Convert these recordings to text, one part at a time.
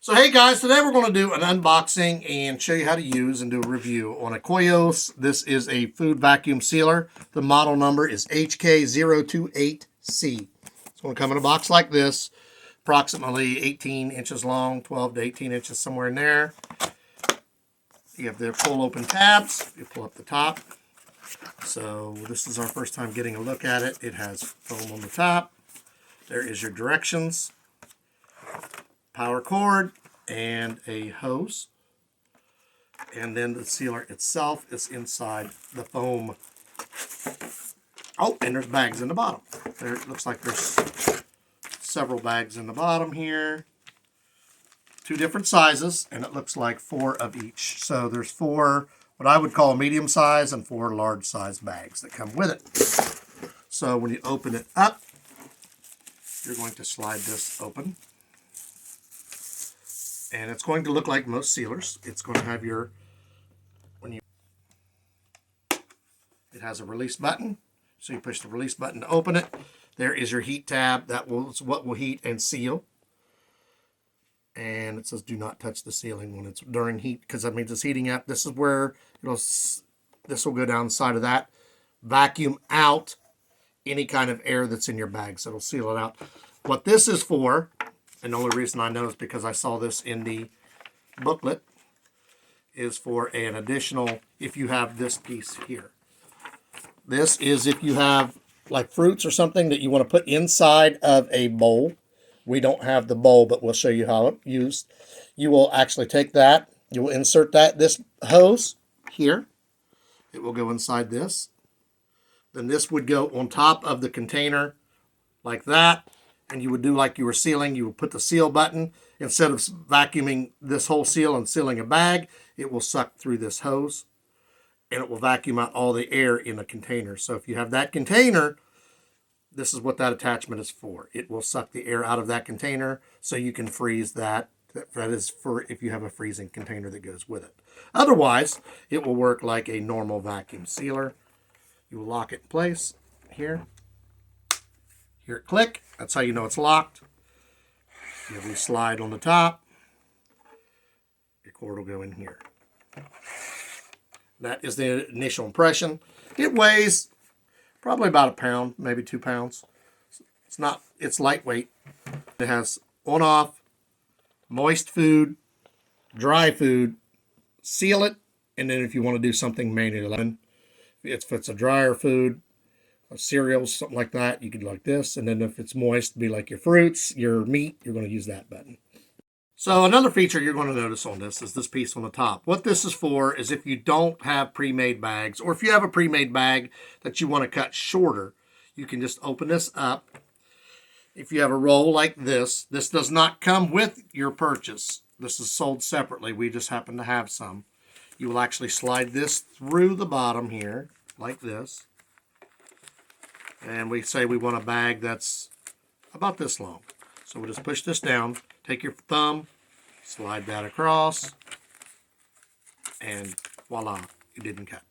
So hey guys, today we're going to do an unboxing and show you how to use and do a review on a KOIOS. This is a food vacuum sealer. The model number is HK028C. It's going to come in a box like this, approximately 18 inches long, 12 to 18 inches, somewhere in there. You have the pull open tabs. You pull up the top. So this is our first time getting a look at it. It has foam on the top. There is your directions. Power cord and a hose, and then the sealer itself is inside the foam. Oh, and there's bags in the bottom. There, it looks like there's several bags in the bottom here, two different sizes, and it looks like 4 of each. So there's 4 what I would call medium size and 4 large size bags that come with it. So when you open it up, you're going to slide this open. And it's going to look like most sealers. It's going to have your, it has a release button. So you push the release button to open it. There is your heat tab. That is what will heat and seal. And it says do not touch the sealing when it's during heat, because that means it's heating up. This is where this will go down the side of that. Vacuum out any kind of air that's in your bag. So it'll seal it out. What this is for, and the only reason I know is because I saw this in the booklet, is for an additional, if you have this piece here. This is if you have like fruits or something that you want to put inside of a bowl. We don't have the bowl, but we'll show you how it's used. You will actually take that, you will insert this hose here. It will go inside this. Then this would go on top of the container like that. And you would do like you were sealing. You would put the seal button. Instead of vacuuming this whole seal and sealing a bag, it will suck through this hose. And it will vacuum out all the air in a container. So if you have that container, this is what that attachment is for. It will suck the air out of that container so you can freeze that. That is for if you have a freezing container that goes with it. Otherwise, it will work like a normal vacuum sealer. You will lock it in place here. Hear it click. That's how you know it's locked. You have your slide on the top. Your cord will go in here. That is the initial impression. It weighs probably about a pound, maybe 2 pounds. It's lightweight. It has on-off, moist food, dry food, seal it, and then if you want to do something manually, if it's a drier food, cereals, something like that, you could like this. And then if it's moist, be like your fruits, your meat, you're going to use that button. So another feature you're going to notice on this is this piece on the top. What this is for is if you don't have pre-made bags, or if you have a pre-made bag that you want to cut shorter, you can just open this up. If you have a roll like this does not come with your purchase. This is sold separately. We just happen to have some. You will actually slide this through the bottom here like this. And we say we want a bag that's about this long. So we'll just push this down, take your thumb, slide that across, and voila, it didn't cut.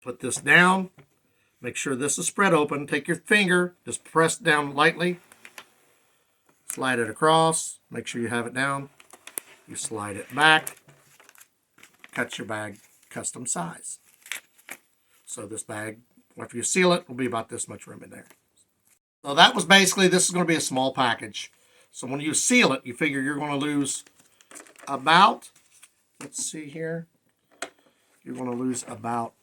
Put this down, make sure this is spread open, take your finger, just press down lightly, slide it across, make sure you have it down, you slide it back, cut your bag custom size. So this bag, after you seal it, will be about this much room in there. So that was basically, this is going to be a small package. So when you seal it, you figure you're going to lose about, let's see here, you're going to lose about,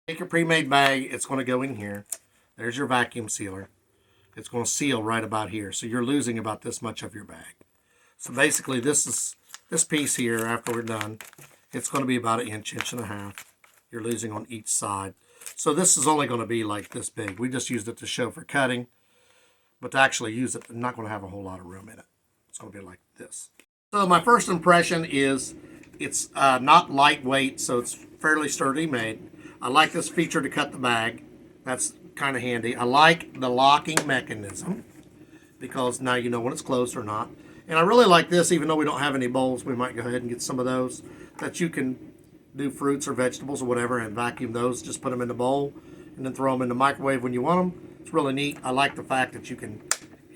take your pre-made bag, it's going to go in here. There's your vacuum sealer. It's going to seal right about here. So you're losing about this much of your bag. So basically this piece here, after we're done, it's going to be about 1 inch, 1.5 inches. You're losing on each side. So this is only going to be like this big. We just used it to show for cutting. But to actually use it, I'm not going to have a whole lot of room in it. It's going to be like this. So my first impression is it's not lightweight, so it's fairly sturdy made. I like this feature to cut the bag. That's kind of handy. I like the locking mechanism because now you know when it's closed or not. And I really like this, even though we don't have any bowls, we might go ahead and get some of those that you can do fruits or vegetables or whatever and vacuum those. Just put them in the bowl and then throw them in the microwave when you want them. It's really neat. I like the fact that you can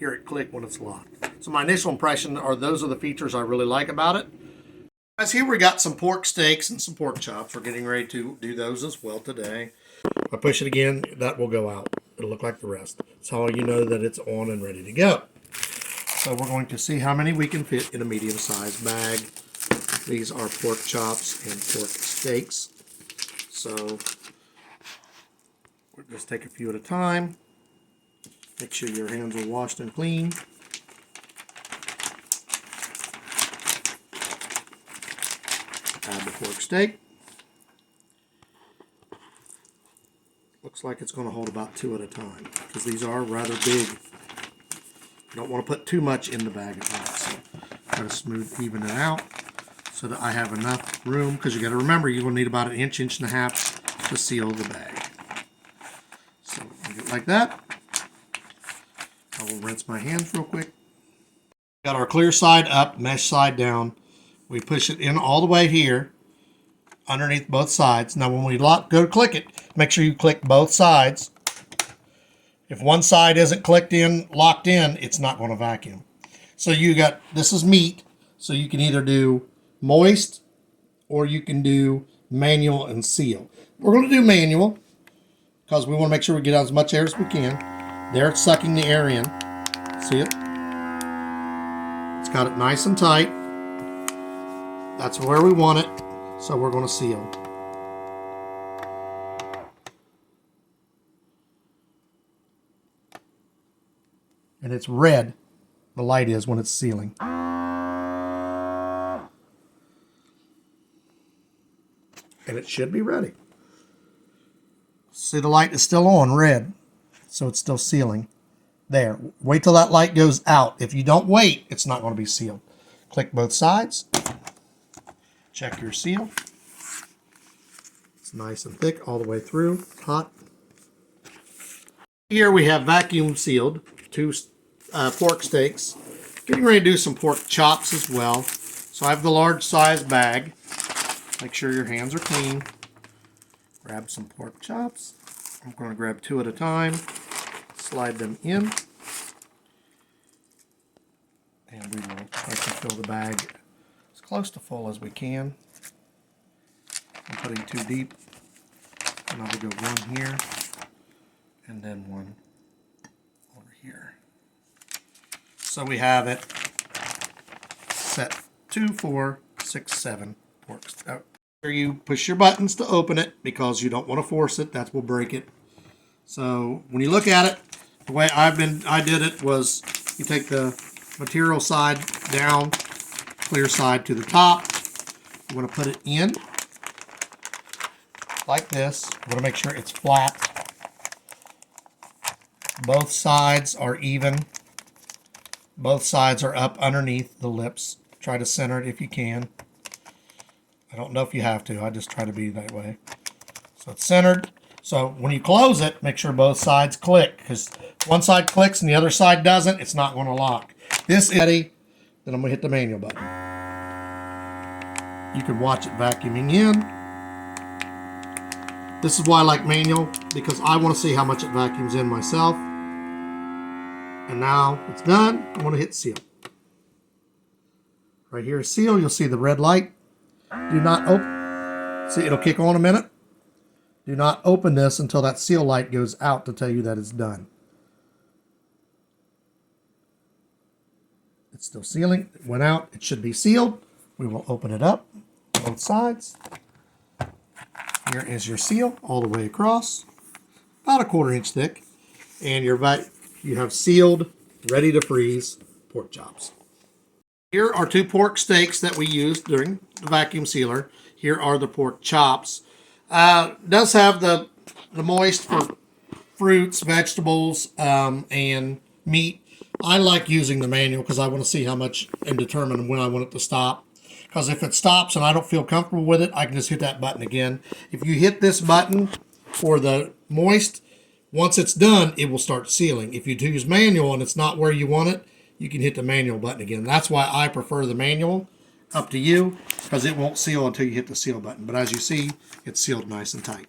hear it click when it's locked. So my initial impression are those are the features I really like about it. Guys, here we got some pork steaks and some pork chops. We're getting ready to do those as well today. If I push it again, that will go out. It'll look like the rest. That's how you know that it's on and ready to go. So we're going to see how many we can fit in a medium-sized bag. These are pork chops and pork steaks. So we'll just take a few at a time. Make sure your hands are washed and clean. Add the pork steak. Looks like it's going to hold about 2 at a time because these are rather big. You don't want to put too much in the bag at once. So try to even it out so that I have enough room, because you got to remember you're going to need about an inch, inch and a half to seal the bag. So like that. I will rinse my hands real quick. Got our clear side up, mesh side down. We push it in all the way here, underneath both sides. Now when we go to click it, make sure you click both sides. If one side isn't locked in, it's not going to vacuum. So you got, this is meat, so you can either do moist or you can do manual and seal. We're going to do manual because we want to make sure we get out as much air as we can. There it's sucking the air in. See it? It's got it nice and tight. That's where we want it, so we're going to seal. And it's red, the light is when it's sealing. And it should be ready. See, the light is still on, red, so it's still sealing. There, wait till that light goes out. If you don't wait, it's not going to be sealed. Click both sides. Check your seal. It's nice and thick all the way through, hot. Here we have vacuum sealed 2 pork steaks. Getting ready to do some pork chops as well. So I have the large size bag. Make sure your hands are clean. Grab some pork chops. I'm going to grab 2 at a time. Slide them in. And we will try to fill the bag as close to full as we can. I'm putting 2 deep. And I'll go 1 here. And then 1 over here. So we have it set 2, 4, 6, 7 porks. You push your buttons to open it because you don't want to force it. That will break it. So when you look at it, the way I did it was you take the material side down, clear side to the top. You want to put it in like this. You want to make sure it's flat. Both sides are even. Both sides are up underneath the lips. Try to center it if you can. I don't know if you have to. I just try to be that way. So it's centered. So when you close it, make sure both sides click, because one side clicks and the other side doesn't, it's not going to lock. This is ready. Then I'm going to hit the manual button. You can watch it vacuuming in. This is why I like manual, because I want to see how much it vacuums in myself. And now it's done. I'm going to hit seal. Right here is seal. You'll see the red light. Do not open. See, it'll kick on a minute. Do not open this until that seal light goes out to tell you that it's done. It's still sealing. It went out. It should be sealed. We will open it up, both sides. Here is your seal all the way across, about a 1/4 inch thick, and you have sealed, ready to freeze pork chops. Here are 2 pork steaks that we used during the vacuum sealer. Here are the pork chops. Does have the moist for fruits, vegetables, and meat. I like using the manual because I want to see how much and determine when I want it to stop. Because if it stops and I don't feel comfortable with it, I can just hit that button again. If you hit this button for the moist, once it's done, it will start sealing. If you use manual and it's not where you want it, you can hit the manual button again. That's why I prefer the manual. Up to you, because it won't seal until you hit the seal button. But as you see, it's sealed nice and tight.